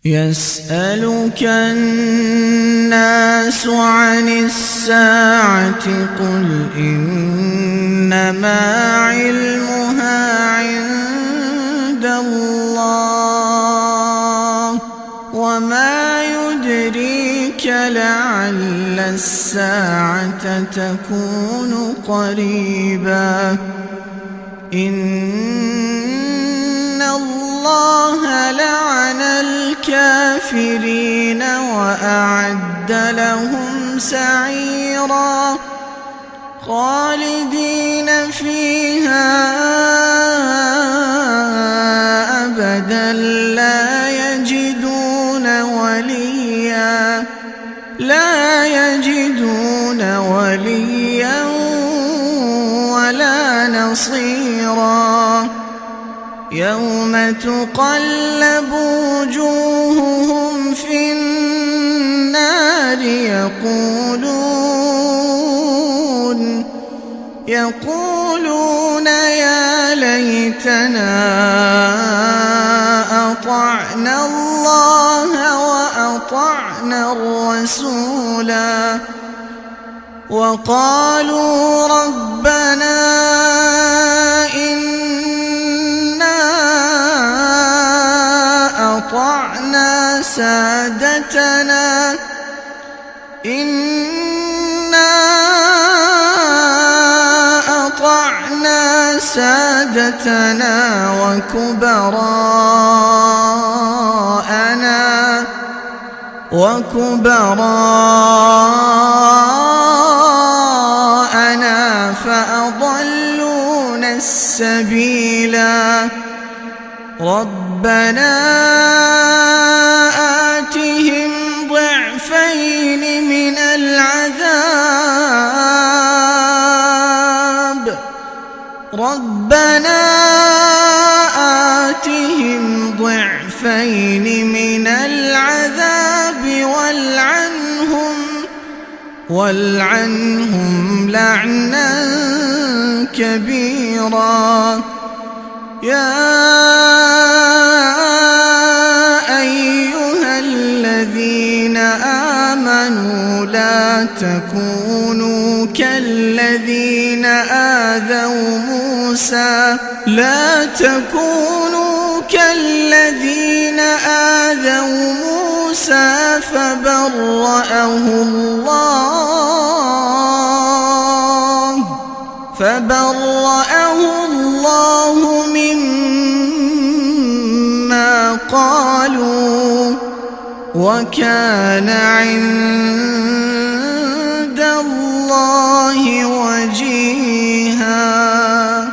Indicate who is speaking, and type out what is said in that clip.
Speaker 1: يسألك الناس عن الساعة قل إنما علمها عند الله وما يدريك لعل الساعة تكون قريبا إن الله لعن الكافرين وأعد لهم سعيرا خالدين فيها أبدا لا يجدون وليا ولا نصيرا يوم تقلب وجوههم في النار يقولون يا ليتنا أطعنا الله وأطعنا الرسولا وقالوا ربنا إنا أطعنا سادتنا وكبراءنا فأضلونا السبيلا ربنا آتهم ضعفين من العذاب والعنهم لعنا كبيرا يا أيها الذين آمنوا لا تكونوا كالذين آذوا موسى فبرأه الله مما قالوا وكان عند